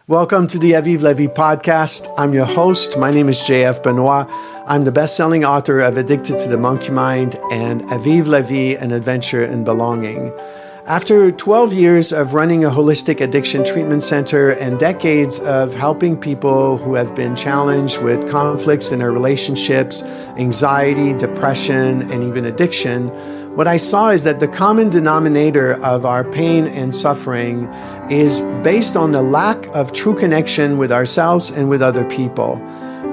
Welcome to the Aviv Levi podcast. I'm your host. My name is JF Benoit. I'm the best-selling author of Addicted to the Monkey Mind and Aviv Levi, An Adventure in Belonging. After 12 years of running a holistic addiction treatment center and decades of helping people who have been challenged with conflicts in their relationships, anxiety, depression, and even addiction, what I saw is that the common denominator of our pain and suffering is based on the lack of true connection with ourselves and with other people.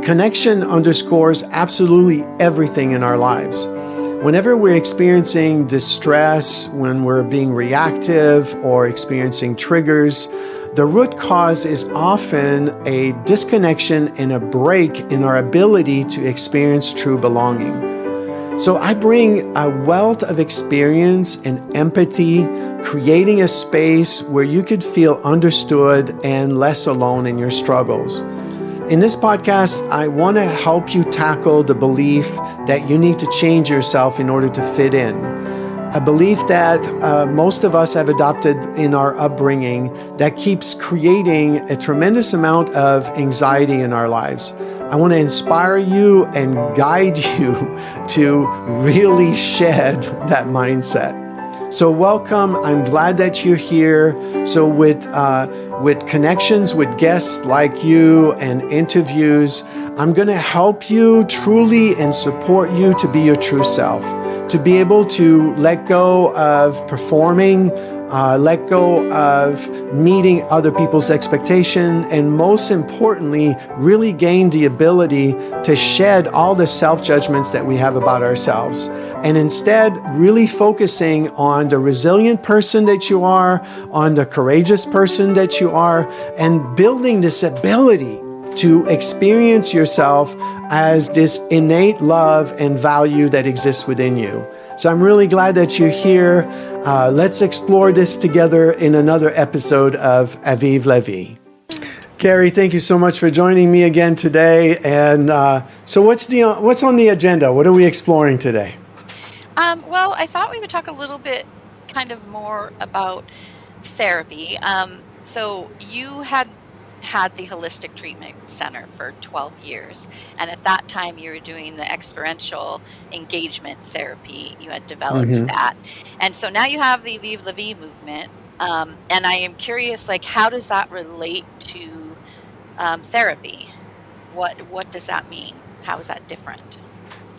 Connection underscores absolutely everything in our lives. Whenever we're experiencing distress, when we're being reactive or experiencing triggers, the root cause is often a disconnection and a break in our ability to experience true belonging. So I bring a wealth of experience and empathy, creating a space where you could feel understood and less alone in your struggles. In this podcast, I want to help you tackle the belief that you need to change yourself in order to fit in. A belief that most of us have adopted in our upbringing that keeps creating a tremendous amount of anxiety in our lives. I want to inspire you and guide you to really shed that mindset. So welcome. I'm glad that you're here. So with connections with guests like you and interviews, I'm going to help you truly and support you to be your true self, to be able to let go of performing, let go of meeting other people's expectation, and most importantly, really gain the ability to shed all the self-judgments that we have about ourselves. And instead, really focusing on the resilient person that you are, on the courageous person that you are, and building this ability to experience yourself as this innate love and value that exists within you. So I'm really glad that you're here. Let's explore this together in another episode of Aviv Levi. Carrie, thank you so much for joining me again today. And so what's on the agenda? What are we exploring today? Well, I thought we would talk a little bit kind of more about therapy. So you had the Holistic Treatment Center for 12 years. And at that time, you were doing the experiential engagement therapy. You had developed that. And so now you have the Aviv Levi movement. And I am curious, like, how does that relate to therapy? What does that mean? How is that different?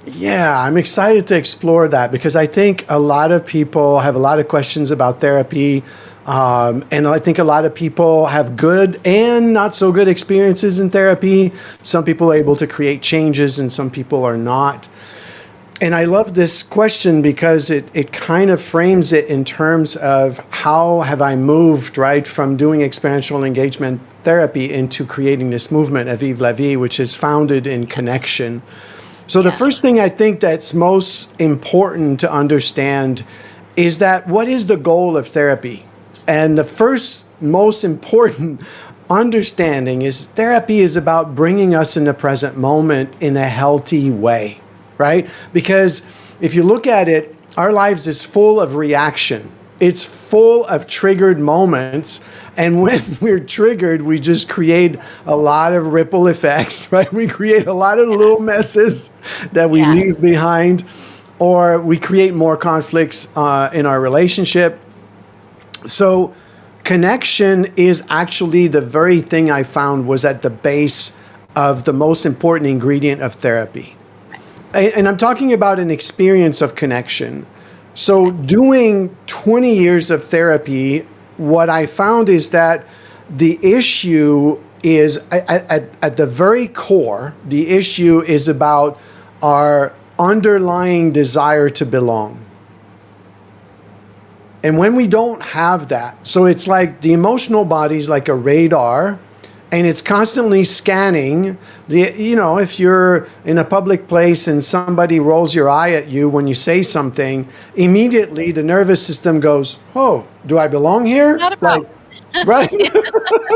Yeah, I'm excited to explore that because I think a lot of people have a lot of questions about therapy. And I think a lot of people have good and not so good experiences in therapy. Some people are able to create changes and some people are not. And I love this question because it kind of frames it in terms of how have I moved, right, from doing experiential engagement therapy into creating this movement, Aviv Levi, which is founded in connection. So the first thing I think that's most important to understand is that what is the goal of therapy? And the first most important understanding is therapy is about bringing us in the present moment in a healthy way, right? Because if you look at it, our lives is full of reaction. It's full of triggered moments. And when we're triggered, we just create a lot of ripple effects, right? We create a lot of little messes that we leave behind, or we create more conflicts in our relationship. So connection is actually the very thing I found was at the base of the most important ingredient of therapy. And I'm talking about an experience of connection. So doing 20 years of therapy, what I found is that the issue is at the very core, the issue is about our underlying desire to belong. And when we don't have that, so it's like the emotional body is like a radar, and it's constantly scanning. If you're in a public place and somebody rolls your eye at you when you say something, immediately the nervous system goes, "Oh, do I belong here?" Not a problem. Right?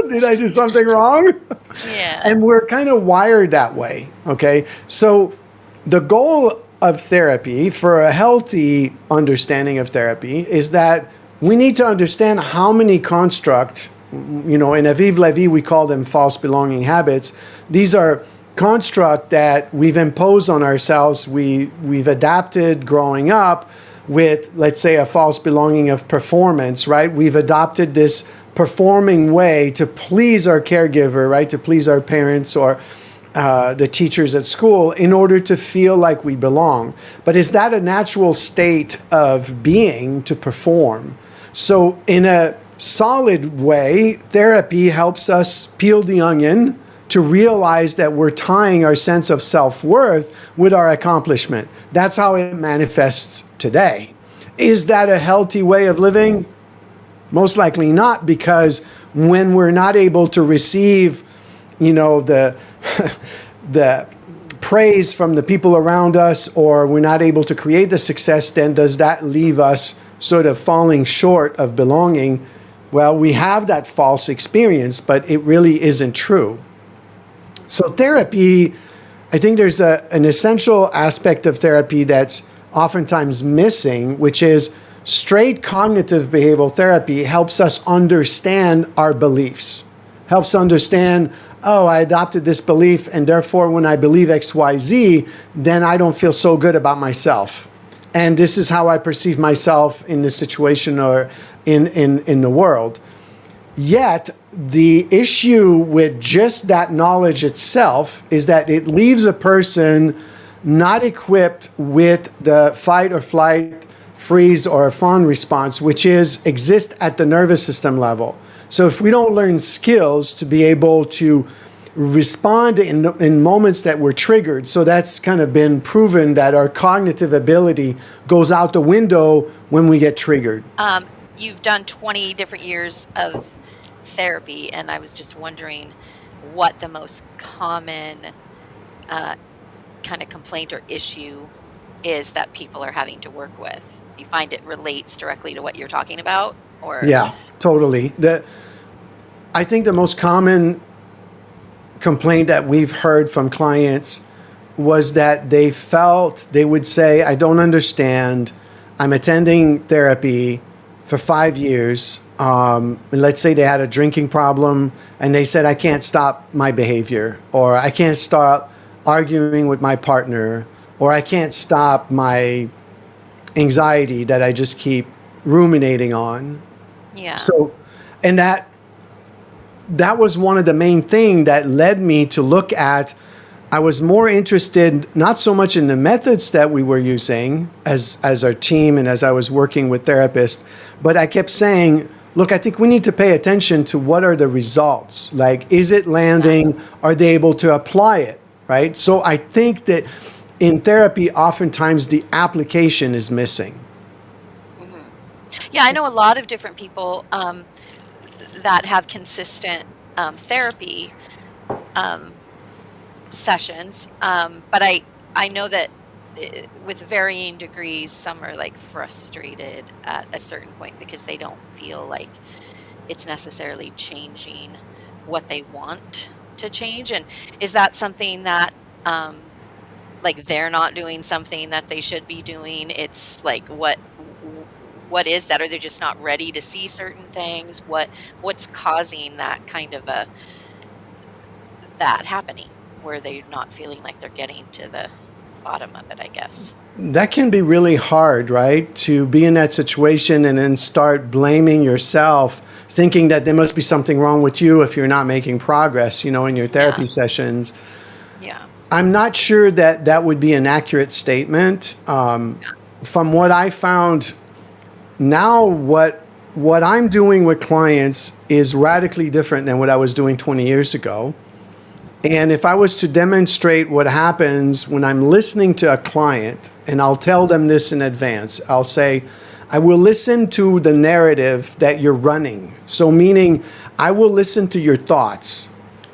Did I do something wrong? Yeah. And we're kind of wired that way. Okay, so the goal of therapy, for a healthy understanding of therapy, is that we need to understand how many constructs in Aviv Levi, we call them false belonging habits. These are construct that we've imposed on ourselves. We've adapted growing up with, let's say, a false belonging of performance, right? We've adopted this performing way to please our caregiver, right? To please our parents or the teachers at school in order to feel like we belong. But is that a natural state of being to perform? So in a solid way, therapy helps us peel the onion to realize that we're tying our sense of self-worth with our accomplishment. That's how it manifests today. Is that a healthy way of living? Most likely not, because when we're not able to receive, the the praise from the people around us, or we're not able to create the success, then does that leave us sort of falling short of belonging? Well, we have that false experience, but it really isn't true. So therapy, I think there's an essential aspect of therapy that's oftentimes missing, which is straight cognitive behavioral therapy helps us understand our beliefs, helps understand, oh, I adopted this belief, and therefore when I believe X, Y, Z, then I don't feel so good about myself. And this is how I perceive myself in this situation or in the world. Yet, the issue with just that knowledge itself is that it leaves a person not equipped with the fight or flight, freeze or fawn response, which exists at the nervous system level. So if we don't learn skills to be able to respond in moments that we're triggered, so that's kind of been proven that our cognitive ability goes out the window when we get triggered. You've done 20 different years of therapy, and I was just wondering what the most common kind of complaint or issue is that people are having to work with. You find it relates directly to what you're talking about, or? Yeah, totally. I think the most common complaint that we've heard from clients was that they would say, I don't understand. I'm attending therapy for 5 years. And let's say they had a drinking problem and they said, I can't stop my behavior, or I can't stop arguing with my partner, or I can't stop my anxiety that I just keep ruminating on. Yeah. So, and that was one of the main things that led me to look at, I was more interested not so much in the methods that we were using as our team and as I was working with therapists, but I kept saying, look, I think we need to pay attention to what are the results. Like, is it landing? Are they able to apply it? Right? So I think that in therapy, oftentimes the application is missing. Mm-hmm. Yeah, I know a lot of different people that have consistent therapy sessions, but I know that with varying degrees, some are like frustrated at a certain point because they don't feel like it's necessarily changing what they want to change. And is that something that like they're not doing something that they should be doing? It's like what is that? Or they're just not ready to see certain things? What's causing that kind of that happening where they're not feeling like they're getting to the bottom of it, I guess? That can be really hard, right? To be in that situation and then start blaming yourself, thinking that there must be something wrong with you if you're not making progress, in your therapy sessions. Yeah. I'm not sure that would be an accurate statement. From what I found, now what I'm doing with clients is radically different than what I was doing 20 years ago. And if I was to demonstrate what happens when I'm listening to a client, and I'll tell them this in advance, I'll say, I will listen to the narrative that you're running. So meaning, I will listen to your thoughts.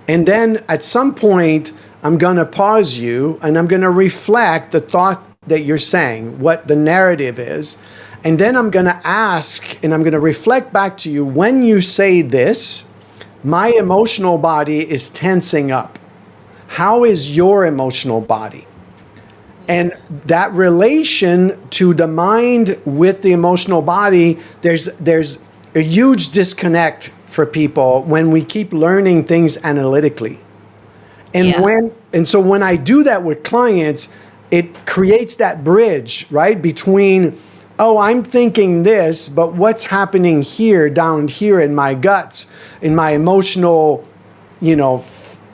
And then at some point, I'm going to pause you and I'm going to reflect the thought that you're saying, what the narrative is. And then I'm going to ask, and I'm going to reflect back to you, when you say this, my emotional body is tensing up. How is your emotional body? And that relation to the mind with the emotional body, there's a huge disconnect for people when we keep learning things analytically. Yeah. And so when I do that with clients, it creates that bridge, right, between, oh, I'm thinking this, but what's happening here, down here in my guts, in my emotional,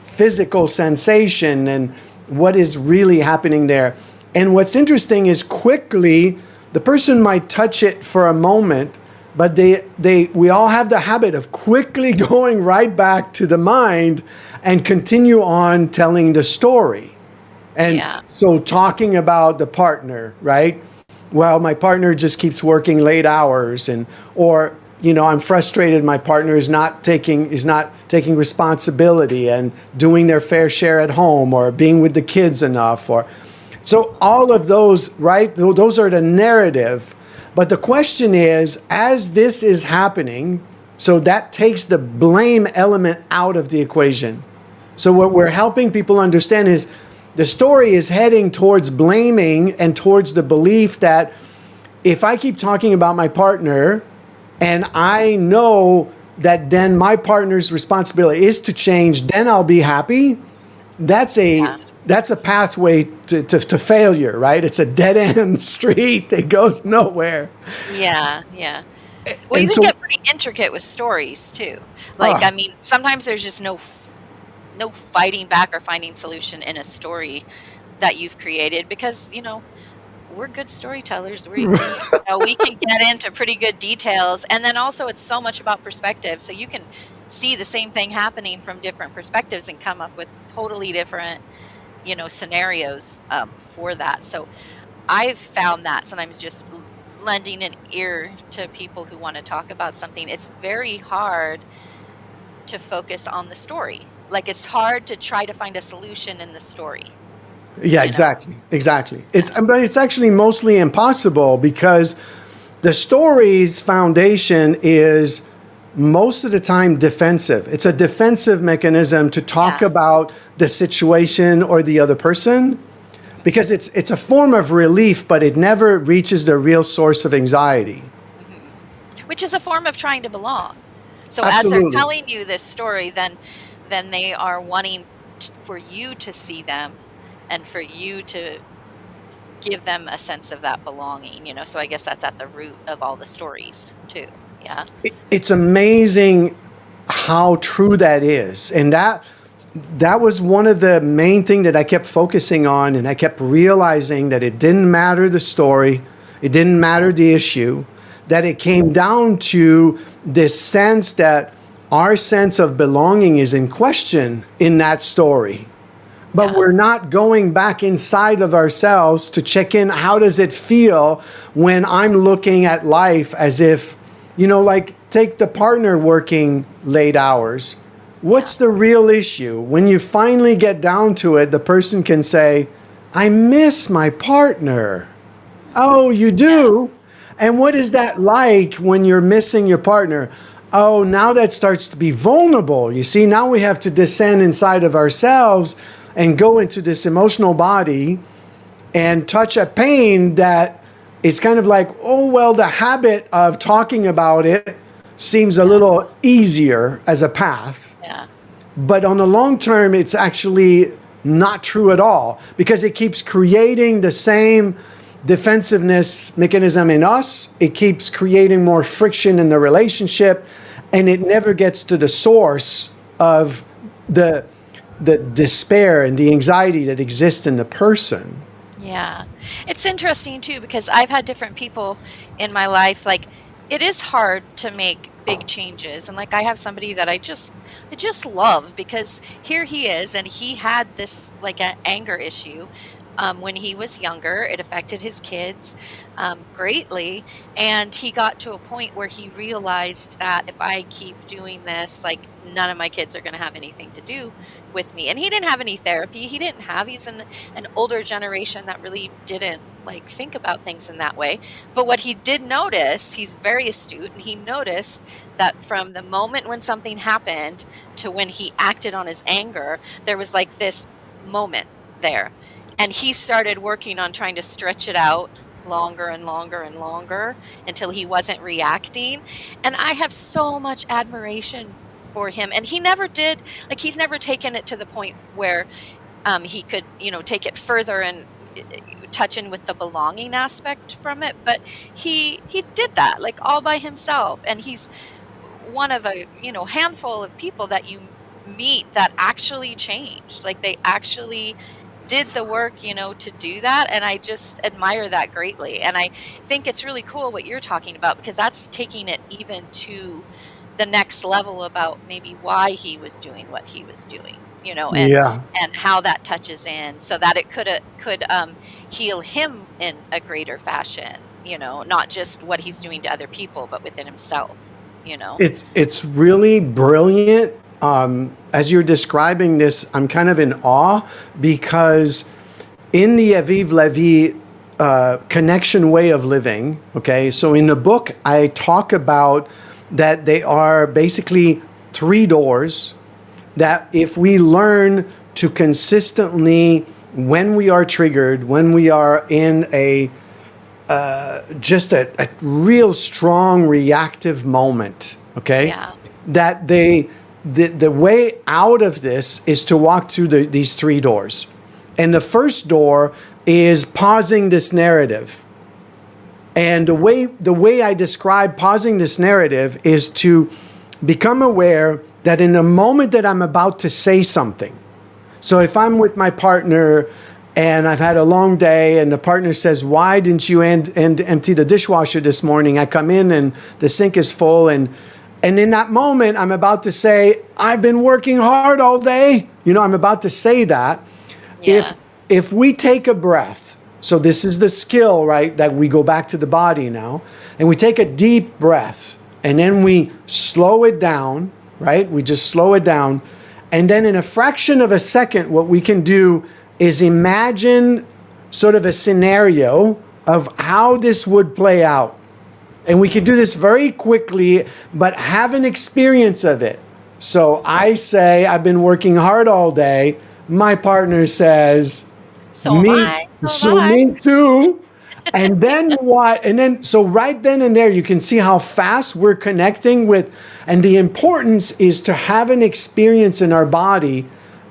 physical sensation, and what is really happening there. And what's interesting is quickly the person might touch it for a moment, but we all have the habit of quickly going right back to the mind and continue on telling the story. And Yeah. so talking about the partner, right? Well, my partner just keeps working late hours, and or I'm frustrated my partner is not taking responsibility and doing their fair share at home or being with the kids enough, or so all of those, right? Those are the narrative. But the question is, as this is happening, so that takes the blame element out of the equation. So what we're helping people understand is the story is heading towards blaming and towards the belief that if I keep talking about my partner and I know that then my partner's responsibility is to change, then I'll be happy. That's a Yeah. that's a pathway to failure, right? It's a dead end street. It goes nowhere. Yeah. Yeah. Well, you And can so, get pretty intricate with stories too. Like, ah, I mean, sometimes there's just no fighting back or finding solution in a story that you've created because, we're good storytellers. We can get into pretty good details. And then also it's so much about perspective. So you can see the same thing happening from different perspectives and come up with totally different, scenarios for that. So I've found that sometimes just lending an ear to people who want to talk about something, it's very hard to focus on the story. Like it's hard to try to find a solution in the story, yeah, you know? exactly. Yeah. But it's actually mostly impossible because the story's foundation is most of the time defensive. It's a defensive mechanism to talk Yeah. about the situation or the other person Mhm. because it's a form of relief, but it never reaches the real source of anxiety. Mhm. Which is a form of trying to belong. So as they're Absolutely. telling you this story, then they are wanting for you to see them and for you to give them a sense of that belonging. So I guess that's at the root of all the stories too. Yeah. It's amazing how true that is. And that was one of the main thing that I kept focusing on, and I kept realizing that it didn't matter the story, it didn't matter the issue, that it came down to this sense that our sense of belonging is in question in that story. But Yeah. we're not going back inside of ourselves to check in. How does it feel when I'm looking at life as if, like take the partner working late hours? Yeah. What's the real issue? When you finally get down to it, the person can say, I miss my partner. Mhm. Oh, you Yeah. do? And what is that like when you're missing your partner? Oh, now that starts to be vulnerable. You see, now we have to descend inside of ourselves and go into this emotional body and touch a pain that is kind of like, oh, well, the habit of talking about it seems a Yeah. little easier as a path. Yeah. But on the long term, it's actually not true at all because it keeps creating the same defensiveness mechanism in us. It keeps creating more friction in the relationship, and it never gets to the source of the the despair and the anxiety that exists in the person. Yeah. It's interesting too because I've had different people in my life like it is hard to make big changes and like I have somebody that I just love because here he is and he had this like an anger issue when he was younger. It affected his kids greatly and he got to a point where he realized that if I keep doing this like none of my kids are going to have anything to do with me. And he didn't have any therapy. He's an older generation that really didn't like think about things in that way. But what he did notice, he's very astute, and he noticed that from the moment when something happened to when he acted on his anger, there was like this moment there. And he started working on trying to stretch it out longer and longer and longer until he wasn't reacting. And I have so much admiration for him. And he never did, like, he's never taken it to the point where he could, take it further and touch in with the belonging aspect from it. But he did that like all by himself, and he's one of a handful of people that you meet that actually changed. Like they actually did the work, to do that. And I just admire that greatly. And I think it's really cool what you're talking about, because that's taking it even to the next level about maybe why he was doing what he was doing, and Yeah. how that touches in, so that it could heal him in a greater fashion, not just what he's doing to other people, but within himself, It's really brilliant. As you're describing this, I'm kind of in awe, because in the Aviv Levi connection way of living, okay, so in the book, I talk about that they are basically 3 doors that if we learn to consistently, when we are triggered, when we are in just a real strong reactive moment, okay? Yeah. That the way out of this is to walk through these 3 doors. And the first door is pausing this narrative. And the way I describe pausing this narrative is to become aware that in the moment that I'm about to say something, so if I'm with my partner and I've had a long day and the partner says, why didn't you empty the dishwasher this morning? I come in and the sink is full. And in that moment, I'm about to say, I've been working hard all day. I'm about to say that. Yeah. If we take a breath, so this is the skill, right? That we go back to the body now, and we take a deep breath, and then we slow it down, right? We just slow it down. And then in a fraction of a second, what we can do is imagine sort of a scenario of how this would play out. And we can do this very quickly, but have an experience of it. So I say, I've been working hard all day. My partner says, So am I. So am I. me too. And then what? And then, so right then and there, you can see how fast we're connecting with, and the importance is to have an experience in our body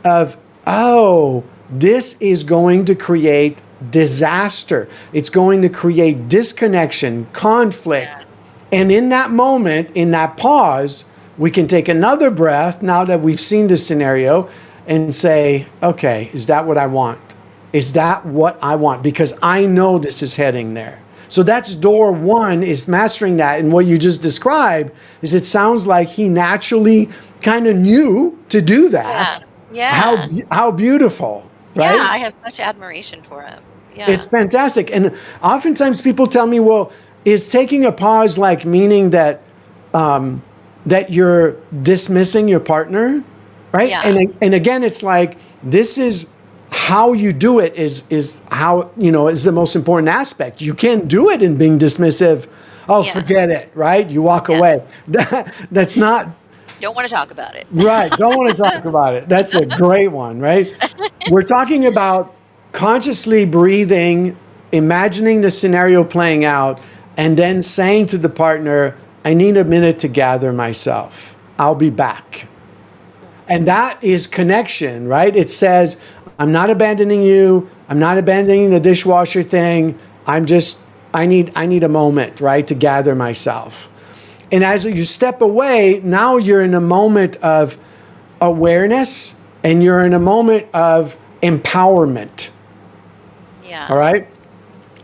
of, oh, this is going to create disaster. It's going to create disconnection, conflict. Yeah. And in that moment, in that pause, we can take another breath now that we've seen the scenario and say, okay, is that what I want? Is that what I want? Because I know this is heading there. So that's door 1, is mastering that. And what you just described is, it sounds like he naturally kind of knew to do that. Yeah. How beautiful, right? Yeah, I have such admiration for him. Yeah. It's fantastic. And oftentimes people tell me, well, is taking a pause like meaning that that you're dismissing your partner, right? Yeah. And again, it's like, this is how you do it is how, is the most important aspect. You can't do it in being dismissive. Oh, forget it, right? You walk away. That's not. Don't want to talk about it. Right. Don't want to talk about it. That's a great one, right? We're talking about consciously breathing, imagining the scenario playing out, and then saying to the partner, I need a minute to gather myself. I'll be back. And that is connection, right? It says, I'm not abandoning you. I'm not abandoning the dishwasher thing. I need a moment, right, to gather myself. And as you step away, now you're in a moment of awareness, and you're in a moment of empowerment. Yeah. All right?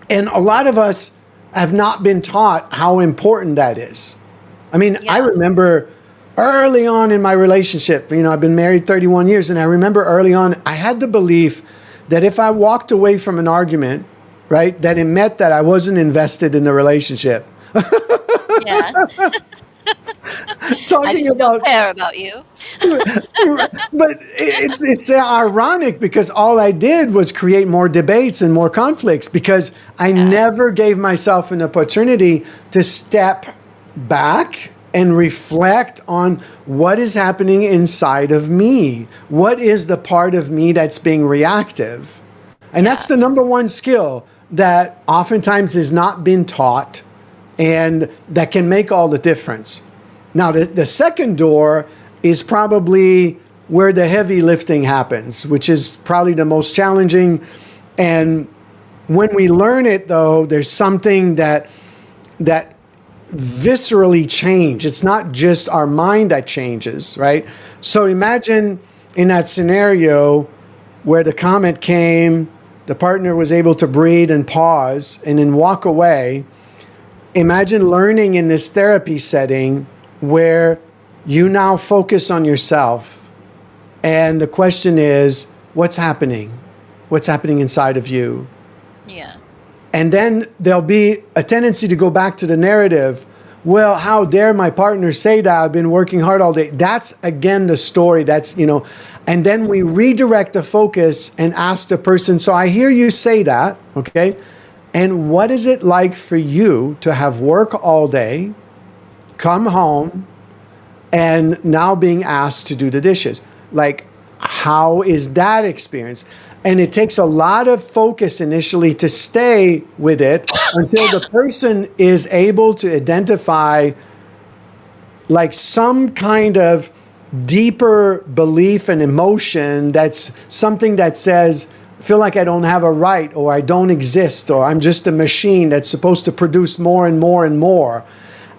And a lot of us have not been taught how important that is. I mean, I remember early on in my relationship, I've been married 31 years, and I remember early on, I had the belief that if I walked away from an argument, right, that it meant that I wasn't invested in the relationship. Yeah. Talking I just don't care about you. But it's ironic, because all I did was create more debates and more conflicts, because I never gave myself an opportunity to step back and reflect on what is happening inside of me. What is the part of me that's being reactive? And that's the number one skill. that oftentimes has not been taught and that can make all the difference. Now, the second door is probably where the heavy lifting happens, which is probably the most challenging. And when we learn it, though, there's something that viscerally change. It's not just our mind that changes, right? So imagine in that scenario where the comment came, the partner was able to breathe and pause and then walk away. Imagine learning in this therapy setting where you now focus on yourself. And the question is, what's happening? What's happening inside of you? Yeah. And then there'll be a tendency to go back to the narrative. Well, how dare my partner say that? I've been working hard all day. That's, again, the story. That's, and then we redirect the focus and ask the person, so I hear you say that, okay? And what is it like for you to have work all day, come home, and now being asked to do the dishes? Like, how is that experience? And it takes a lot of focus initially to stay with it until the person is able to identify like some kind of deeper belief and emotion that's something that says, I feel like I don't have a right, or I don't exist, or I'm just a machine that's supposed to produce more and more and more.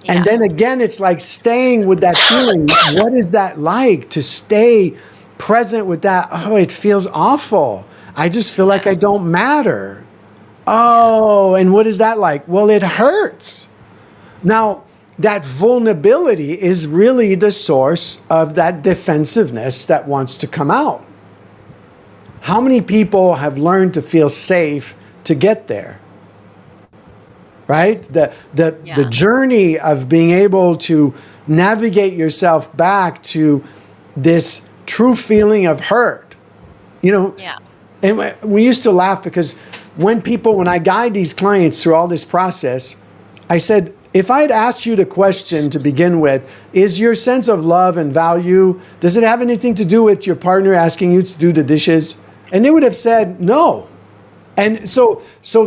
Yeah. And then again, it's like staying with that feeling. What is that like to stay present with that? Oh, it feels awful. I just feel like I don't matter. Oh, and what is that like? Well, it hurts. Now, that vulnerability is really the source of that defensiveness that wants to come out. How many people have learned to feel safe to get there? Right? The journey of being able to navigate yourself back to this true feeling of hurt. Yeah. And we used to laugh because when I guide these clients through all this process, I said, if I'd asked you the question to begin with, is your sense of love and value, does it have anything to do with your partner asking you to do the dishes? And they would have said no. And so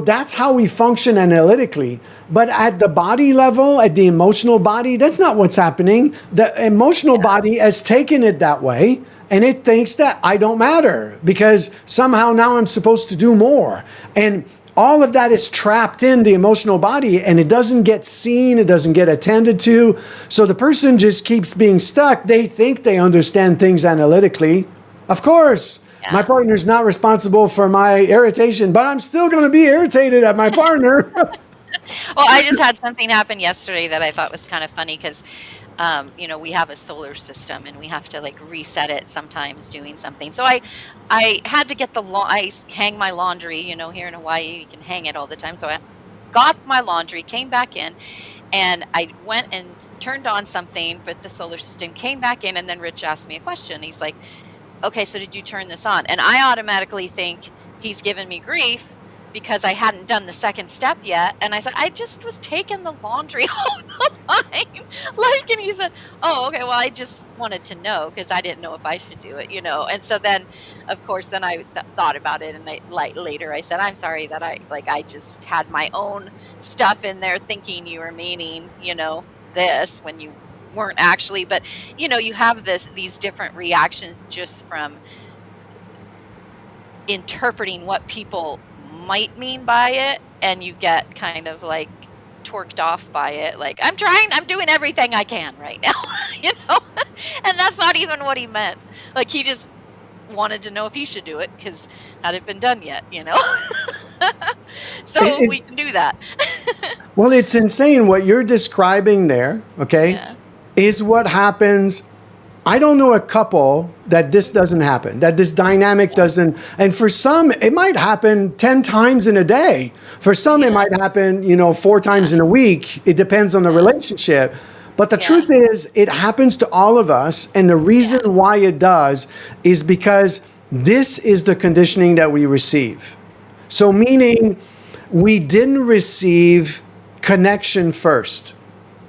that's how we function analytically. But at the body level, at the emotional body, that's not what's happening. The emotional body has taken it that way. And it thinks that I don't matter because somehow now I'm supposed to do more. And all of that is trapped in the emotional body and it doesn't get seen, it doesn't get attended to. So the person just keeps being stuck. They think they understand things analytically. Of course, my partner's not responsible for my irritation, but I'm still going to be irritated at my partner. Well, I just had something happen yesterday that I thought was kind of funny because we have a solar system and we have to like reset it sometimes doing something. So I had to get I hang my laundry, here in Hawaii, you can hang it all the time. So I got my laundry, came back in, and I went and turned on something with the solar system, came back in, and then Rich asked me a question. He's like, okay, so did you turn this on? And I automatically think he's giving me grief because I hadn't done the second step yet. And I said, I just was taking the laundry off the line. And he said, oh, okay, well, I just wanted to know because I didn't know if I should do it, And so then, of course, then I thought about it. And later I said, I'm sorry that I just had my own stuff in there thinking you were meaning, this when you weren't actually. But, you have these different reactions just from interpreting what people might mean by it, and you get kind of like torqued off by it, like I'm doing everything I can right now, and that's not even what he meant. Like he just wanted to know if he should do it because had it been done yet, so we can do that. Well, it's insane what you're describing there, okay, is what happens. I don't know a couple that this doesn't happen, that this dynamic doesn't. And for some, it might happen 10 times in a day. For some, it might happen, 4 times in a week. It depends on the relationship. But the truth is, it happens to all of us. And the reason why it does is because this is the conditioning that we receive. So meaning we didn't receive connection first.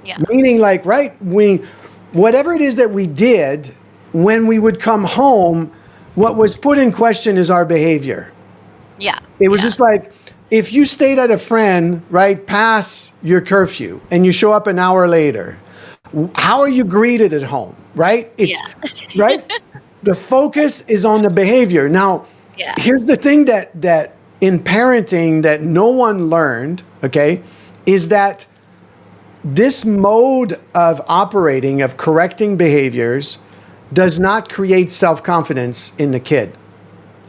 Yeah. Meaning like, right, whatever it is that we did when we would come home, what was put in question is our behavior. Yeah. It was just like, if you stayed at a friend, right, past your curfew and you show up an hour later, how are you greeted at home, right? Yeah. Right? The focus is on the behavior. Now, Yeah. here's the thing that in parenting that no one learned, okay, is that this mode of operating, of correcting behaviors, does not create self-confidence in the kid.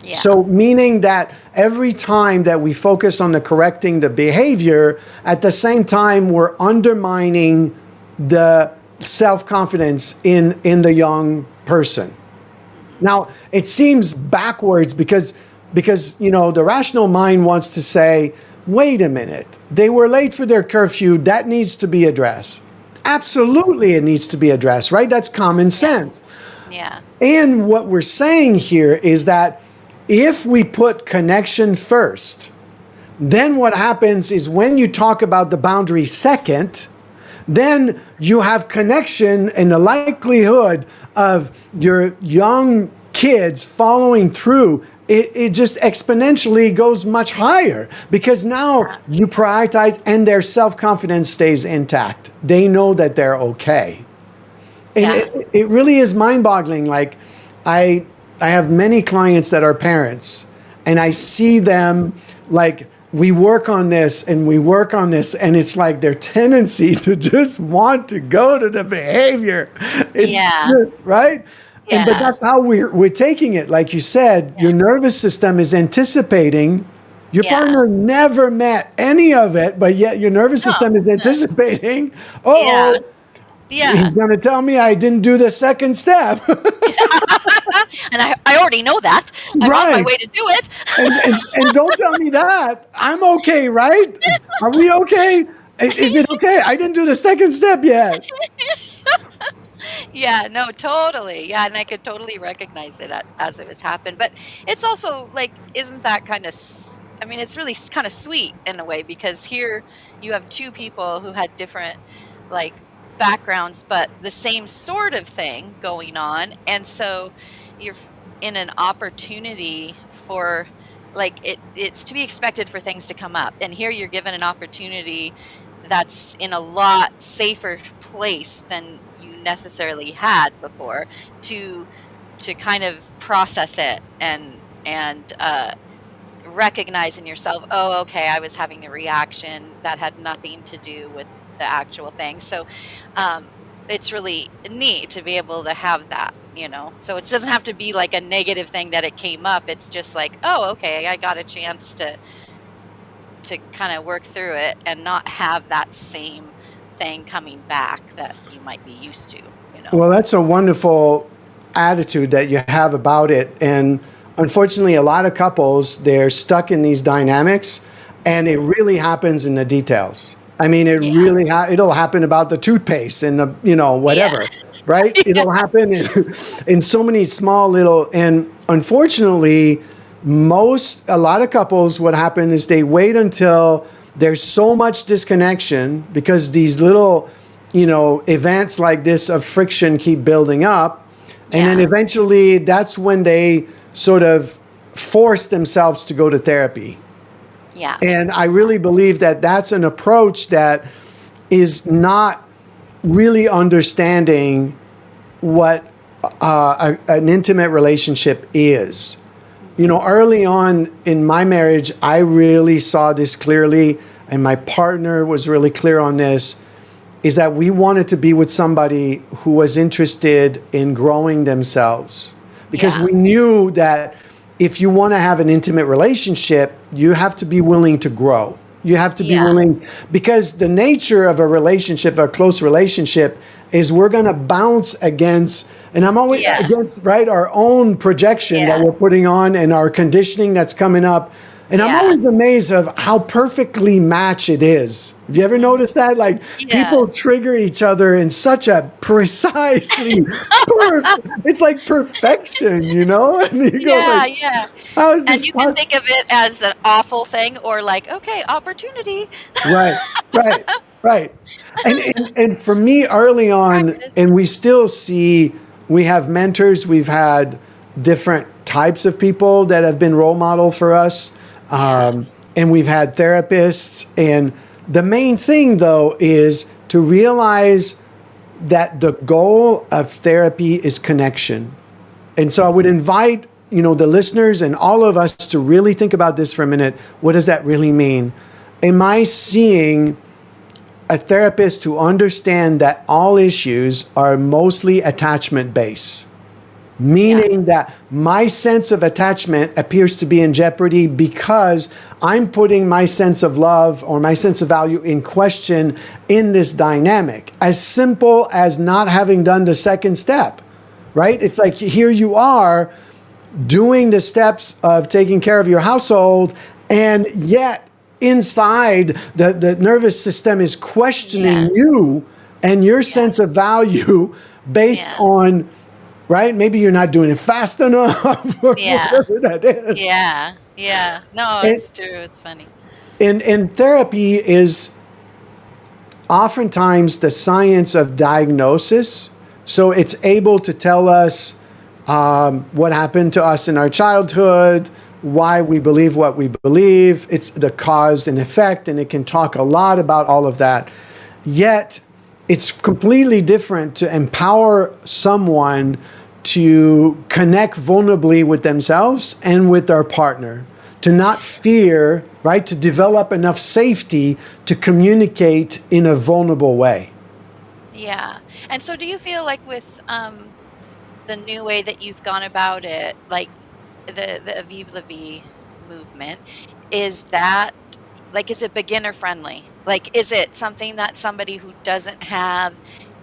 Yeah. So meaning that every time that we focus on the correcting the behavior, at the same time we're undermining the self-confidence in the young person. Now, it seems backwards because the rational mind wants to say, wait a minute, they were late for their curfew, that needs to be addressed. Absolutely, it needs to be addressed, right? That's common sense. Yeah. And what we're saying here is that if we put connection first, then what happens is when you talk about the boundary second, then you have connection and the likelihood of your young kids following through. It just exponentially goes much higher because now you prioritize and their self-confidence stays intact. They know that they're okay. And it really is mind-boggling. Like I have many clients that are parents and I see them like we work on this and we work on this and it's like their tendency to just want to go to the behavior. It's just, right? Yeah. But that's how we're taking it. Like you said, your nervous system is anticipating. Your partner never met any of it, but yet your nervous system is anticipating, he's going to tell me I didn't do the second step. And I already know that. I'm on my way to do it. and don't tell me that. I'm okay, right? Are we okay? Is it okay? I didn't do the second step yet. Yeah, no, totally. Yeah, and I could totally recognize it as it was happened. But it's also like, isn't that kind of, I mean, it's really kind of sweet in a way because here you have two people who had different like backgrounds, but the same sort of thing going on. And so you're in an opportunity for like it's to be expected for things to come up. And here you're given an opportunity that's in a lot safer place than you necessarily had before to kind of process it and recognize in yourself, oh, okay, I was having a reaction that had nothing to do with the actual thing. So it's really neat to be able to have that, so it doesn't have to be like a negative thing that it came up. It's just like, oh, okay, I got a chance to kind of work through it and not have that same thing coming back that you might be used to, Well, that's a wonderful attitude that you have about it. And unfortunately, a lot of couples, they're stuck in these dynamics and it really happens in the details. I mean, really, it'll happen about the toothpaste and the, whatever, right? It'll happen in so many small little, and unfortunately, a lot of couples, what happen is they wait until there's so much disconnection because these little, events like this of friction keep building up. And then eventually that's when they sort of force themselves to go to therapy. Yeah. And I really believe that that's an approach that is not really understanding what an intimate relationship is. Early on in my marriage, I really saw this clearly, and my partner was really clear on this, is that we wanted to be with somebody who was interested in growing themselves. Because we knew that if you want to have an intimate relationship, you have to be willing to grow. You have to be willing, because the nature of a relationship, a close relationship, is we're going to bounce against, and I'm always against, right, our own projection that we're putting on and our conditioning that's coming up. And I'm always amazed of how perfectly matched it is. Have you ever noticed that? Like people trigger each other in such a precisely it's like perfection, And you go how is this and you can think of it as an awful thing or like, okay, opportunity. Right. And for me early on, and we have mentors, we've had different types of people that have been role model for us. and we've had therapists. And the main thing, though, is to realize that the goal of therapy is connection. And so I would invite, the listeners and all of us to really think about this for a minute. What does that really mean? Am I seeing a therapist to understand that all issues are mostly attachment based? Yeah. Meaning that my sense of attachment appears to be in jeopardy because I'm putting my sense of love or my sense of value in question in this dynamic. As simple as not having done the second step, right? It's like here you are doing the steps of taking care of your household, and yet inside the nervous system is questioning Yeah. you and your Yeah. sense of value based Yeah. on, right? Maybe you're not doing it fast enough or Yeah. whatever that is. Yeah. Yeah. No, And, it's true. It's funny. and therapy is oftentimes the science of diagnosis. So it's able to tell us what happened to us in our childhood, why we believe what we believe. It's the cause and effect, and it can talk a lot about all of that. Yet, it's completely different to empower someone to connect vulnerably with themselves and with their partner, to not fear, right? To develop enough safety to communicate in a vulnerable way. Yeah. And so do you feel like with the new way that you've gone about it, like the Aviv Levi movement, is that like is it beginner friendly? Like is it something that somebody who doesn't have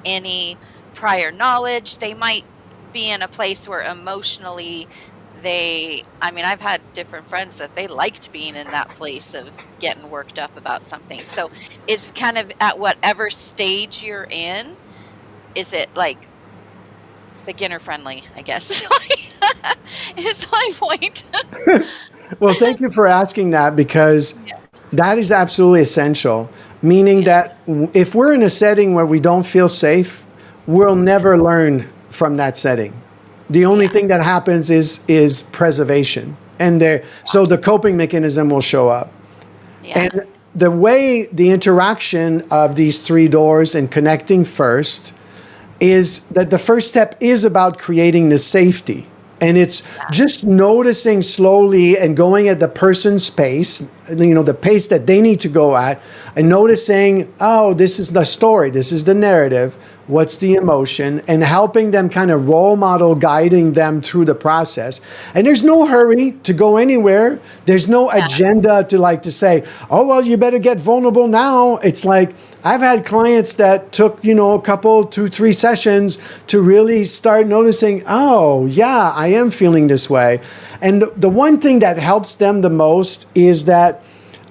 any prior knowledge, they might be in a place where emotionally I mean, I've had different friends that they liked being in that place of getting worked up about something. So is it kind of at whatever stage you're in, is it like beginner friendly, I guess is my point. Well, thank you for asking that, because Yeah, that is absolutely essential. Meaning yeah, that if we're in a setting where we don't feel safe, we'll never learn from that setting. The only yeah, thing that happens is preservation, and so the coping mechanism will show up. yeah, And the way the interaction of these three doors and connecting first is that the first step is about creating the safety. And it's yeah, just noticing slowly and going at the person's pace, the pace that they need to go at, and noticing, oh, this is the story, this is the narrative, what's the emotion, and helping them kind of role model, guiding them through the process. And there's no hurry to go anywhere. There's no yeah, agenda to say, oh, well, you better get vulnerable now. It's like, I've had clients that took, a couple, 2, 3 sessions to really start noticing, oh, yeah, I am feeling this way. And the one thing that helps them the most is that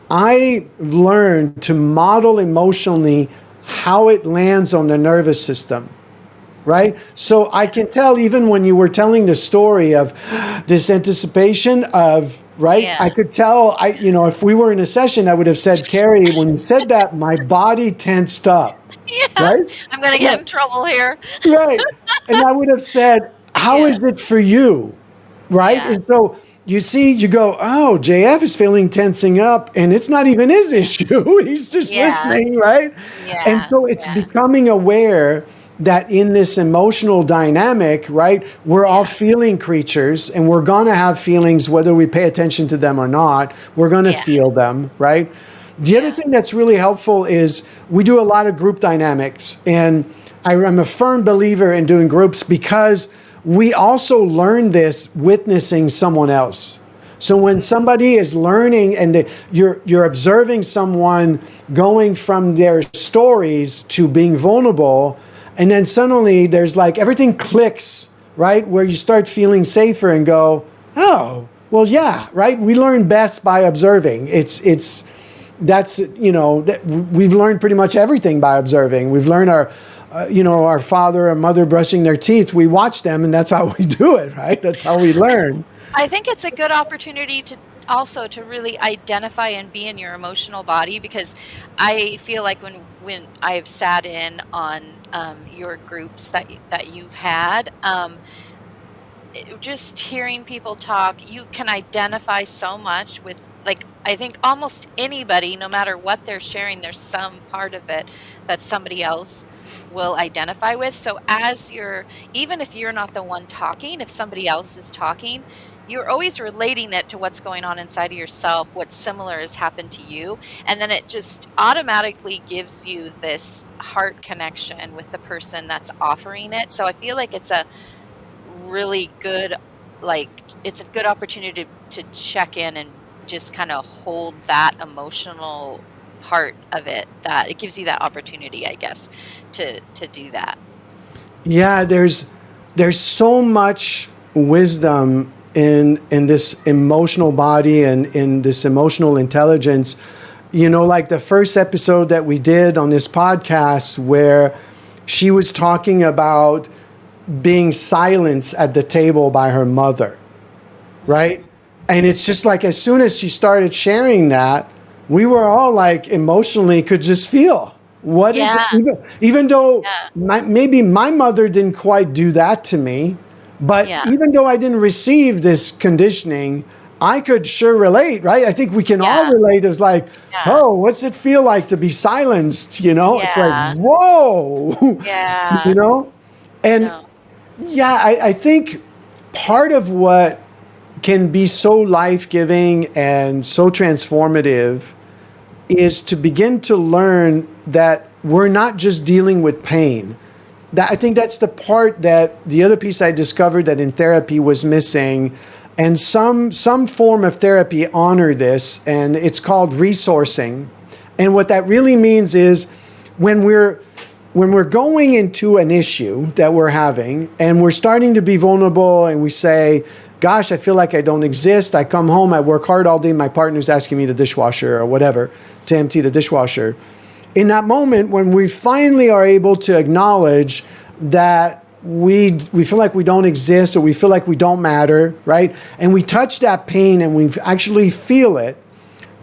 I learned to model emotionally how it lands on the nervous system, right? So I can tell, even when you were telling the story of this anticipation of, right? I yeah, could tell, if we were in a session, I would have said, Carrie, when you said that, my body tensed up, yeah. right? I'm gonna Yeah, get in trouble here. right. And I would have said, how Yeah, is it for you? Right? yeah, And so you go, oh, JF is feeling tensing up, and it's not even his yeah, issue. He's just yeah, listening, right? And yeah, so it's yeah, becoming aware that in this emotional dynamic, right, we're all yeah, feeling creatures, and we're going to have feelings whether we pay attention to them or not. We're going to yeah, feel them, right? The other yeah, thing that's really helpful is we do a lot of group dynamics, and I'm a firm believer in doing groups because we also learn this witnessing someone else. So when somebody is learning and you're observing someone going from their stories to being vulnerable, and then suddenly there's like everything clicks, right? Where you start feeling safer and go, oh, well, yeah, right? We learn best by observing. We've learned pretty much everything by observing. We've learned our father or mother brushing their teeth. We watch them, and that's how we do it, right? That's how we learn. I think it's a good opportunity to also to really identify and be in your emotional body, because I feel like when I've sat in on your groups that you've had, just hearing people talk, you can identify so much with, like, I think almost anybody, no matter what they're sharing, there's some part of it that somebody else will identify with. So even if you're not the one talking, if somebody else is talking, you're always relating it to what's going on inside of yourself, what similar has happened to you. And then it just automatically gives you this heart connection with the person that's offering it. So I feel like it's a really good, like, it's a good opportunity to check in and just kind of hold that emotional part of it, that it gives you that opportunity, I guess, to do that. Yeah, there's so much wisdom in this emotional body and in this emotional intelligence. Like the first episode that we did on this podcast where she was talking about being silenced at the table by her mother, right? And it's just like as soon as she started sharing that, we were all like emotionally could just feel what is it, Yeah, even though yeah, maybe my mother didn't quite do that to me, but yeah, even though I didn't receive this conditioning, I could sure relate, right? I think we can all yeah, relate as like, yeah, oh, what's it feel like to be silenced? It's like, yeah, whoa, you yeah. know? And No. yeah, I think part of what can be so life giving and so transformative is to begin to learn that we're not just dealing with pain. I think that's the part that the other piece I discovered that in therapy was missing. And some form of therapy honor this, and it's called resourcing. And what that really means is when we're going into an issue that we're having and we're starting to be vulnerable and we say, gosh, I feel like I don't exist. I come home, I work hard all day, my partner's asking me to dishwasher or whatever, to empty the dishwasher. In that moment, when we finally are able to acknowledge that we feel like we don't exist or we feel like we don't matter, right? And we touch that pain and we actually feel it,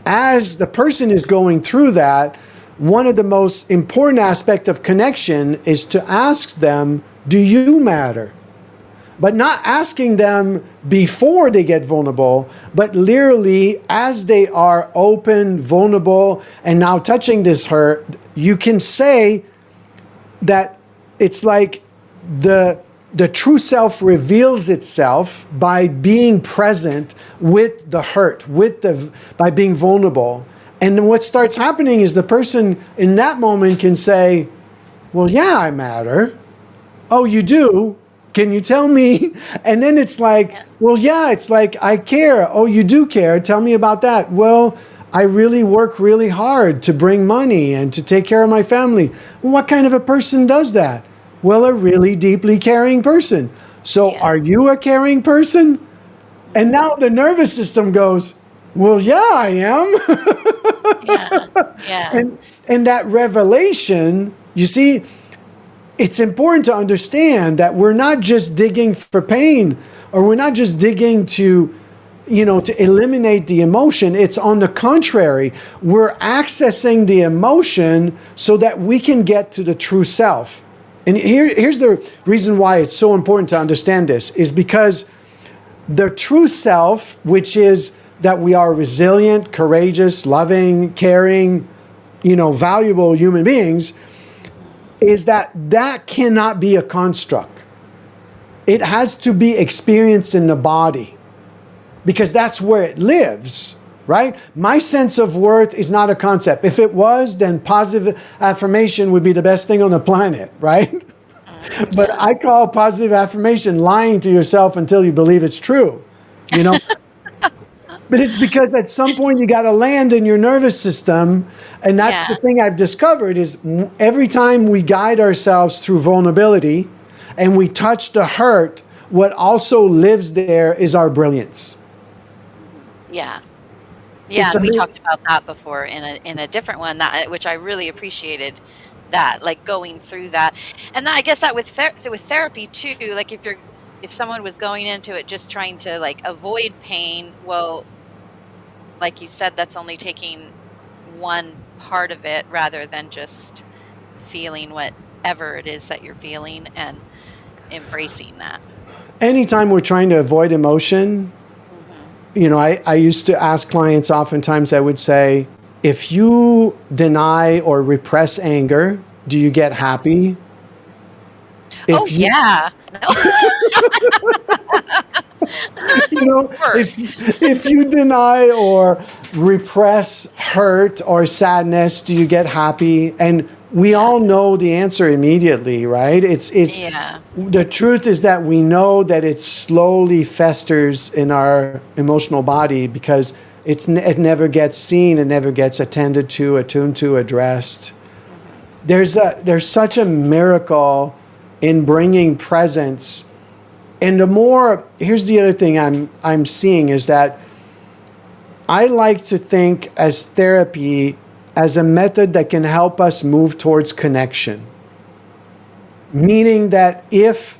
as the person is going through that, one of the most important aspects of connection is to ask them, do you matter? But not asking them before they get vulnerable, but literally as they are open, vulnerable, and now touching this hurt, you can say that it's like the true self reveals itself by being present with the hurt, by being vulnerable. And then what starts happening is the person in that moment can say, well, yeah, I matter. Oh, you do? Can you tell me? And then it's like, Yeah, well, yeah, it's like, I care. Oh, you do care. Tell me about that. Well, I really work really hard to bring money and to take care of my family. Well, what kind of a person does that? Well, a really deeply caring person. So yeah. are you a caring person? And Mhm. now the nervous system goes, well, yeah, I am. Yeah, yeah, And that revelation, you see, it's important to understand that we're not just digging for pain or we're not just digging to eliminate the emotion. It's on the contrary, we're accessing the emotion so that we can get to the true self. And here's the reason why it's so important to understand this is because the true self, which is that we are resilient, courageous, loving, caring, valuable human beings, mhm, is that cannot be a construct. It has to be experienced in the body because that's where it lives, right? My sense of worth is not a concept. If it was, then positive affirmation would be the best thing on the planet, right? But yeah. I call positive affirmation lying to yourself until you believe it's true, you know? But it's because at some point you got to land in your nervous system. And that's Yeah, the thing I've discovered is every time we guide ourselves through vulnerability and we touch the hurt, what also lives there is our brilliance. yeah. Yeah, It's and we amazing. talked about that before in a different one, that which I really appreciated, that, like, going through that. And I guess that with therapy too, like, if someone was going into it just trying to, like, avoid pain, well, like you said, that's only taking one part of it rather than just feeling whatever it is that you're feeling and embracing that. Anytime we're trying to avoid emotion, Mhm. I used to ask clients, oftentimes I would say, if you deny or repress anger, do you get happy? Oh If you, yeah. No. if Worse. if you deny or repress hurt or sadness, do you get happy? And we Yeah. all know the answer immediately, right? It's Yeah. the truth is that we know that it slowly festers in our emotional body because it never gets seen, it never gets attended to, attuned to, addressed. Hmm. There's such a miracle in bringing presence. And here's the other thing I'm seeing is that I like to think as therapy as a method that can help us move towards connection. Meaning that if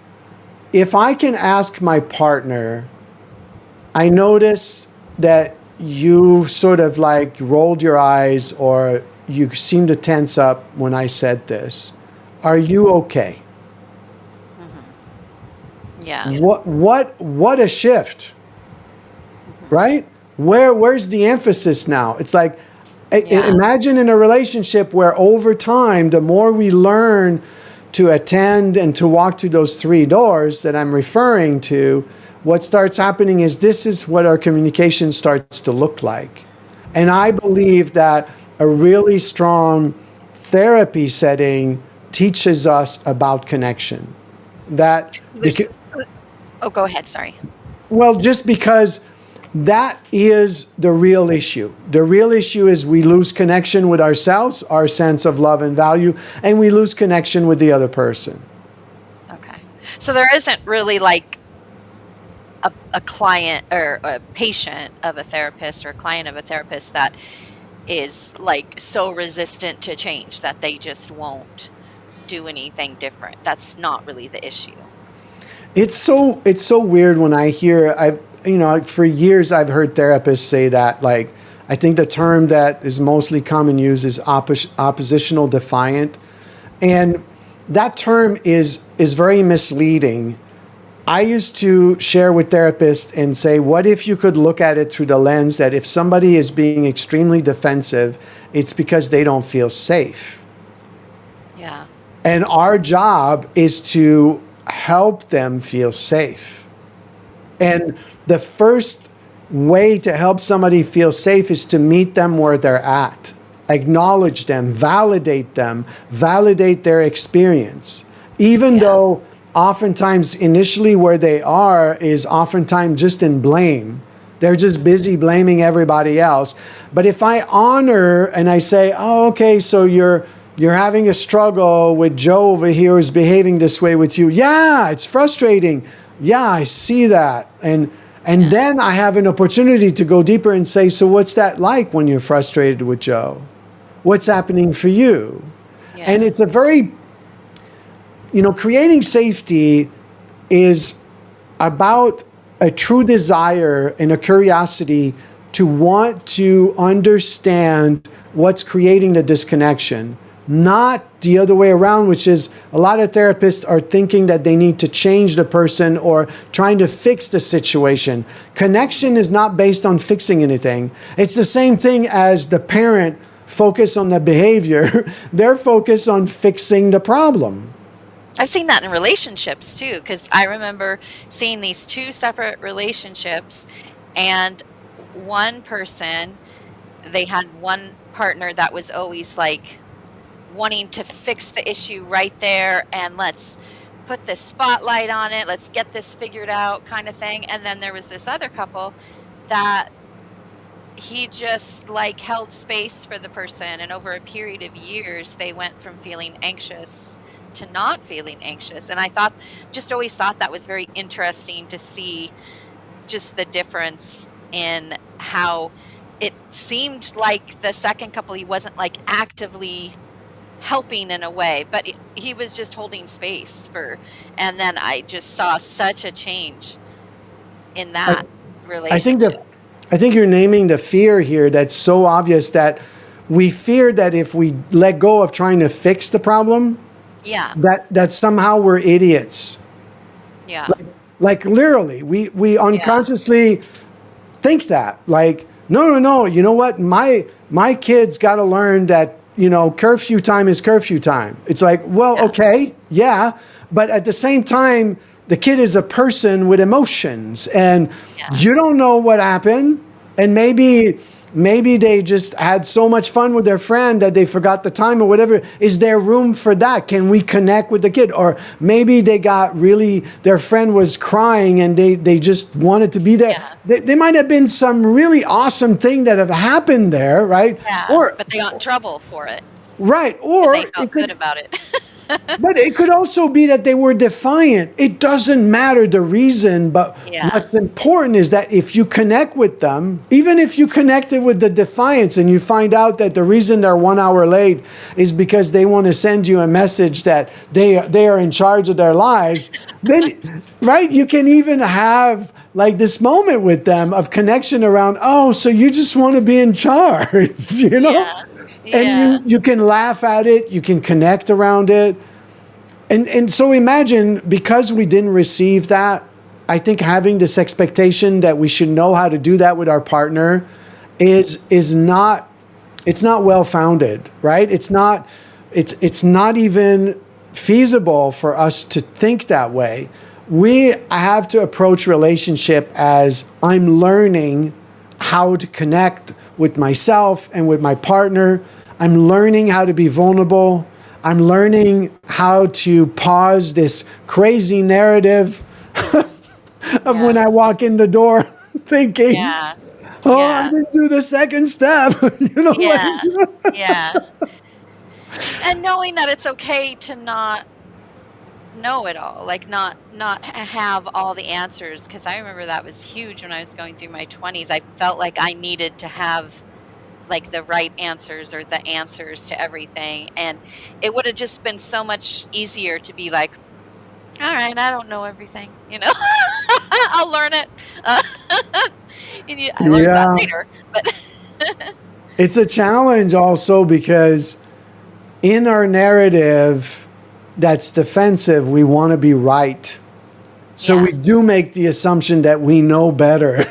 I can ask my partner, I notice that you sort of like rolled your eyes or you seem to tense up when I said this. Are you okay? Hmm. Yeah. What a shift, Hmm. right? Where's the emphasis now? It's like Yeah. imagine in a relationship where over time, the more we learn to attend and to walk through those three doors that I'm referring to, what starts happening is this is what our communication starts to look like. And I believe that a really strong therapy setting teaches us about connection. That There's, because, oh, go ahead. Sorry. well, just because that is the real issue. The real issue is we lose connection with ourselves, our sense of love and value, and we lose connection with the other person. Okay. So there isn't really like a client or a patient of a therapist or a client of a therapist that is like so resistant to change that they just won't do anything different. That's not really the issue. It's so weird when I hear for years I've heard therapists say that, like, I think the term that is mostly common use is oppositional defiant, and that term is very misleading. I used to share with therapists and say, what if you could look at it through the lens that if somebody is being extremely defensive, it's because they don't feel safe. Yeah. And our job is to help them feel safe. And the first way to help somebody feel safe is to meet them where they're at, acknowledge them, validate their experience. Even Yeah. though oftentimes initially where they are is oftentimes just in blame. They're just busy blaming everybody else. But if I honor and I say, oh, okay, so you're having a struggle with Joe over here who's behaving this way with you. Yeah, it's frustrating. Yeah, I see that. And Yeah. then I have an opportunity to go deeper and say, so what's that like when you're frustrated with Joe? What's happening for you? And Yeah. it's a very, creating safety is about a true desire and a curiosity to want to understand what's creating the disconnection, not the other way around, which is a lot of therapists are thinking that they need to change the person or trying to fix the situation. Connection is not based on fixing anything. It's the same thing as the parent focus on the behavior. They're focused on fixing the problem. I've seen that in relationships too, because I remember seeing these two separate relationships, and one person, they had one partner that was always like wanting to fix the issue right there and let's put the spotlight on it, let's get this figured out kind of thing. And then there was this other couple that he just like held space for the person, and over a period of years they went from feeling anxious to not feeling anxious. And I thought, just always thought that was very interesting to see just the difference in how it seemed like the second couple, he wasn't like actively helping in a way, but he was just holding space for, and then I just saw such a change in I, that I think relationship. that I think you're naming the fear here that's so obvious that we fear that if we let go of trying to fix the problem, Yeah. that somehow we're idiots. Yeah. Like literally, we Yeah. unconsciously think that. Like, no. You know what? My kids got to learn that, curfew time is curfew time. It's like, well, okay, yeah. But at the same time, the kid is a person with emotions, and you don't know what happened. And maybe they just had so much fun with their friend that they forgot the time or whatever. Is there room for that? Can we connect with the kid? Or maybe their friend was crying and they just wanted to be there. Yeah. There might have been some really awesome thing that have happened there, right? Yeah, but they got in trouble for it. Right. Or and they felt good about it. But it could also be that they were defiant. It doesn't matter the reason, but what's important is that if you connect with them, even if you connected with the defiance and you find out that the reason they're 1 hour late is because they want to send you a message that they are in charge of their lives, then, right, you can even have like this moment with them of connection around, oh, so you just want to be in charge, Yeah. And you can laugh at it, you can connect around it. And so imagine, because we didn't receive that, I think having this expectation that we should know how to do that with our partner is not well founded, right? It's not even feasible for us to think that way. We have to approach relationship as I'm learning how to connect with myself and with my partner. I'm learning how to be vulnerable. I'm learning how to pause this crazy narrative of when I walk in the door thinking, I didn't do the second step. And knowing that it's okay to not know it all, like not have all the answers, because I remember that was huge when I was going through my 20s. I felt like I needed to have like the right answers or the answers to everything, and it would have just been so much easier to be like, all right, I don't know everything, I'll learn it. I learned that later, but it's a challenge also because in our narrative that's defensive, we want to be right. So we do make the assumption that we know better.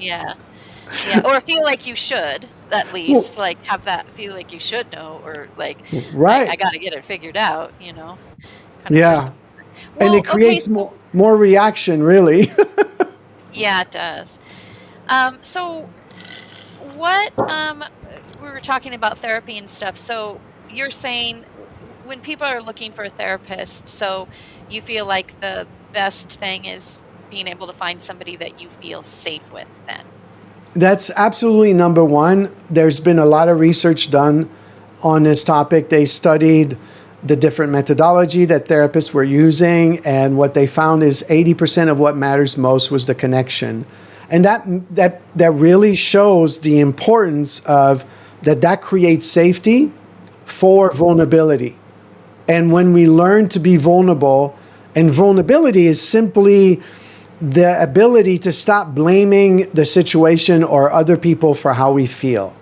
Yeah. Or feel like you should, at least, like have that feel like you should know, or like, I got to get it figured out, kind of and it creates more reaction, really. Yeah, it does. So what, we were talking about therapy and stuff. So you're saying when people are looking for a therapist, so you feel like the best thing is being able to find somebody that you feel safe with then? That's absolutely number one. There's been a lot of research done on this topic. They studied the different methodology that therapists were using, and what they found is 80% of what matters most was the connection. And that really shows the importance of that creates safety for vulnerability. And when we learn to be vulnerable, and vulnerability is simply the ability to stop blaming the situation or other people for how we feel.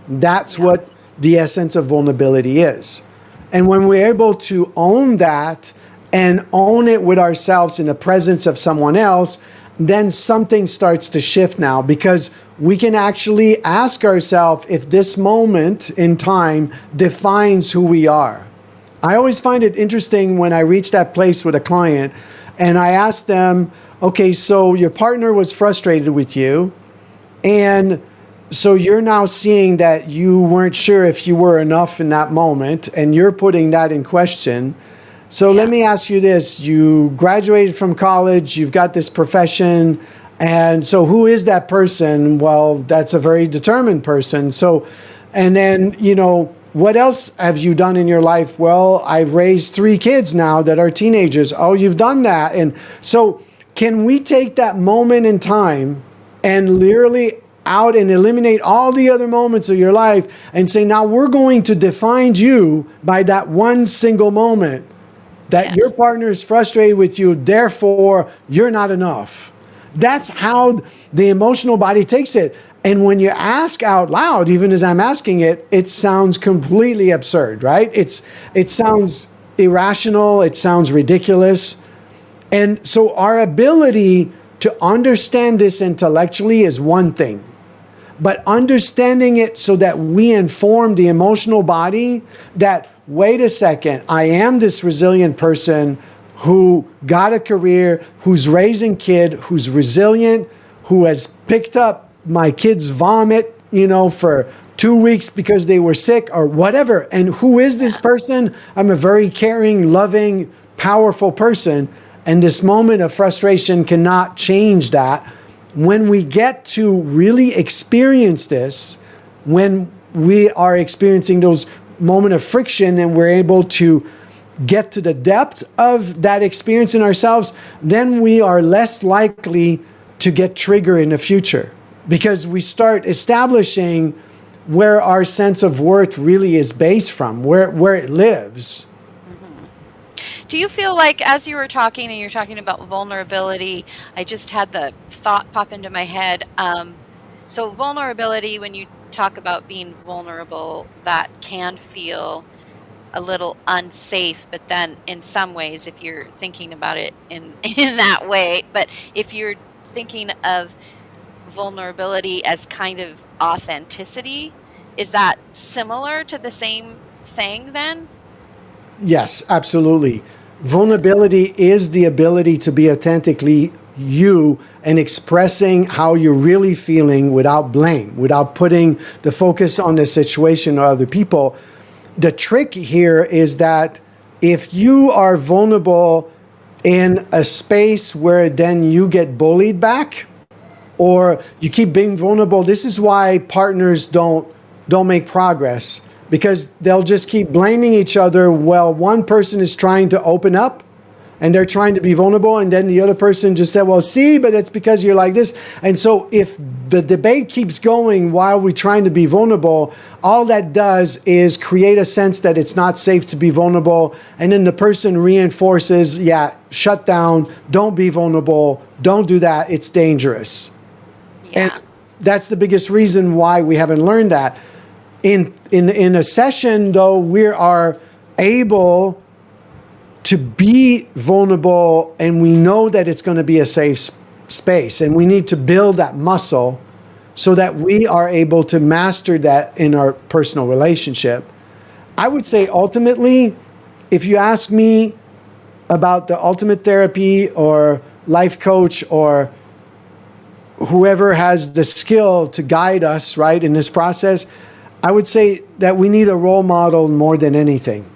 That's what the essence of vulnerability is. And when we're able to own that and own it with ourselves in the presence of someone else, then something starts to shift now, because we can actually ask ourselves if this moment in time defines who we are. I always find it interesting when I reach that place with a client and I ask them, okay, so your partner was frustrated with you, and so you're now seeing that you weren't sure if you were enough in that moment, and you're putting that in question. So let me ask you this. You graduated from college, you've got this profession, and so who is that person? Well, that's a very determined person. So, and then, what else have you done in your life? Well, I've raised 3 kids now that are teenagers. Oh, you've done that. And so can we take that moment in time and literally out and eliminate all the other moments of your life and say, now we're going to define you by that one single moment that your partner is frustrated with you, therefore you're not enough. That's how the emotional body takes it. And when you ask out loud, even as I'm asking it, it sounds completely absurd, right? It sounds irrational. It sounds ridiculous. And so our ability To understand this intellectually is one thing, but understanding it so that we inform the emotional body that, wait a second, I am this resilient person who got a career, who's raising kid, who's resilient, who has picked up my kid's vomit, for 2 weeks because they were sick or whatever. And who is this person? I'm a very caring, loving, powerful person. And this moment of frustration cannot change that. When we get to really experience this, when we are experiencing those moments of friction and we're able to get to the depth of that experience in ourselves, then we are less likely to get triggered in the future, because we start establishing where our sense of worth really is based from, where it lives. Do you feel like, as you were talking and you're talking about vulnerability, I just had the thought pop into my head. So vulnerability, when you talk about being vulnerable, that can feel a little unsafe, but then in some ways, if you're thinking about it in that way, but if you're thinking of vulnerability as kind of authenticity, is that similar to the same thing then? Yes, absolutely. Vulnerability is the ability to be authentically you and expressing how you're really feeling without blame, without putting the focus on the situation or other people. The trick here is that if you are vulnerable in a space where then you get bullied back, or you keep being vulnerable, this is why partners don't make progress, because they'll just keep blaming each other. Well, one person is trying to open up and they're trying to be vulnerable, and then the other person just said, well, see, but it's because you're like this. And so if the debate keeps going while we're trying to be vulnerable, all that does is create a sense that it's not safe to be vulnerable. And then the person reinforces, yeah, shut down, don't be vulnerable, don't do that, it's dangerous. Yeah. And that's the biggest reason why we haven't learned that. In a session, though, we are able to be vulnerable, and we know that it's going to be a safe space, and we need to build that muscle so that we are able to master that in our personal relationship. I would say ultimately, if you ask me about the ultimate therapy or life coach or whoever has the skill to guide us, right, in this process, I would say that we need a role model more than anything.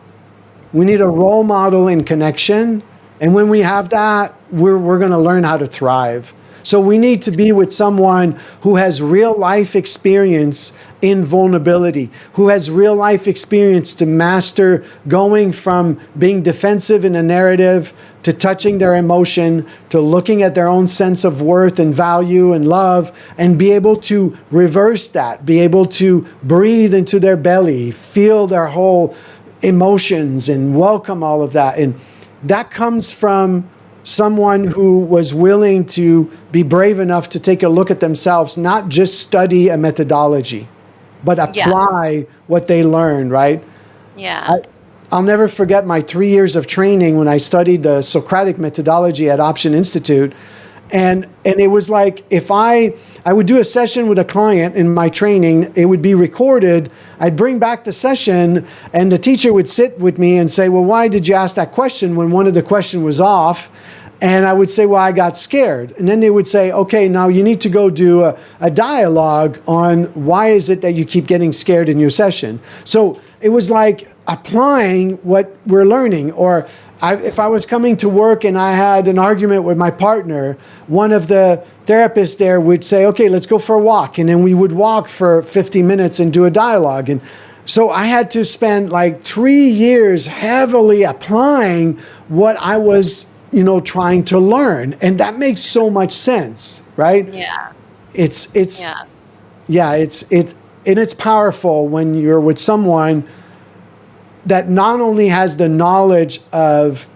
We need a role model in connection. And when we have that, we're going to learn how to thrive. So we need to be with someone who has real life experience in vulnerability, who has real life experience to master going from being defensive in a narrative to touching their emotion, to looking at their own sense of worth and value and love, and be able to reverse that, be able to breathe into their belly, feel their whole emotions and welcome all of that. And that comes from someone who was willing to be brave enough to take a look at themselves, not just study a methodology, but apply what they learned, right? Yeah. I'll never forget my 3 years of training when I studied the Socratic methodology at Option Institute. And it was like, if I would do a session with a client in my training, it would be recorded. I'd bring back the session and the teacher would sit with me and say, well, why did you ask that question when one of the questions was off? And I would say, well, I got scared. And then they would say, okay, now you need to go do a dialogue on why is it that you keep getting scared in your session. So it was like applying what we're learning. Or if I was coming to work and I had an argument with my partner, one of the therapists there would say, okay, let's go for a walk. And then we would walk for 50 minutes and do a dialogue. And so I had to spend like 3 years heavily applying what I was trying to learn. And that makes so much sense, right? Yeah. It's powerful when you're with someone that not only has the knowledge of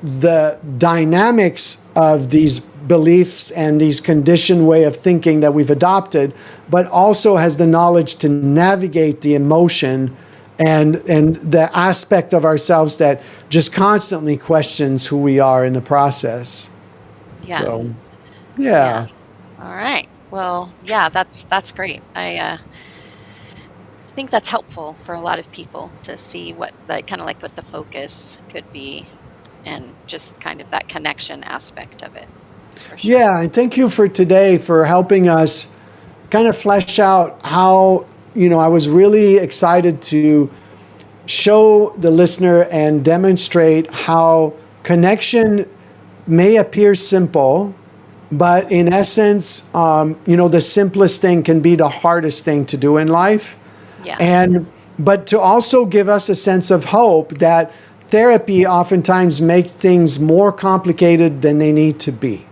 the dynamics of these beliefs and these conditioned way of thinking that we've adopted, but also has the knowledge to navigate the emotion and the aspect of ourselves that just constantly questions who we are in the process. Yeah. So, Yeah. Yeah. All right. Well, yeah, that's great. I think that's helpful for a lot of people to see what the kind of like what the focus could be and just kind of that connection aspect of it for sure. Yeah. And thank you for today for helping us kind of flesh out how, I was really excited to show the listener and demonstrate how connection may appear simple, but in essence, the simplest thing can be the hardest thing to do in life. Yeah. And but to also give us a sense of hope that therapy oftentimes makes things more complicated than they need to be.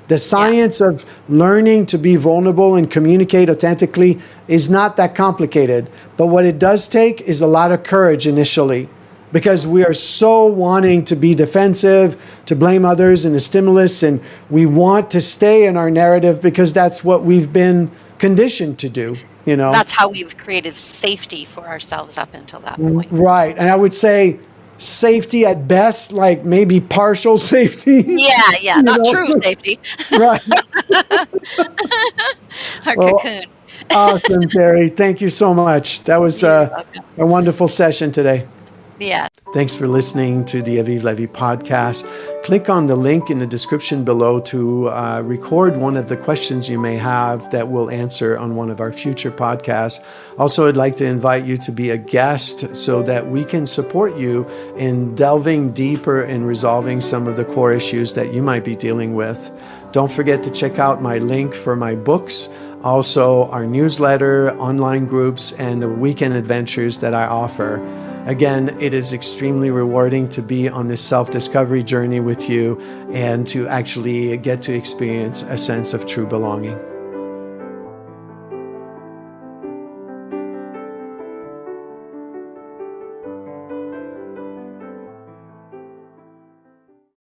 The Yeah. science of learning to be vulnerable and communicate authentically is not that complicated. But what it does take is a lot of courage initially, because we are so wanting to be defensive, to blame others and the stimulus, and we want to stay in our narrative because that's what we've been conditioned to do. That's how we've created safety for ourselves up until that point. Right. And I would say safety at best, like maybe partial safety, Yeah, yeah, you not know? true safety. Right. Our Well, cocoon. awesome, Terry. Thank you so much. That was You're a welcome. wonderful session today. Yeah. Thanks for listening to the Aviv Levy podcast. Click on the link in the description below to record one of the questions you may have that we'll answer on one of our future podcasts. Also, I'd like to invite you to be a guest so that we can support you in delving deeper in resolving some of the core issues that you might be dealing with. Don't forget to check out my link for my books, also our newsletter, online groups, and the weekend adventures that I offer. Again, it is extremely rewarding to be on this self-discovery journey with you and to actually get to experience a sense of true belonging.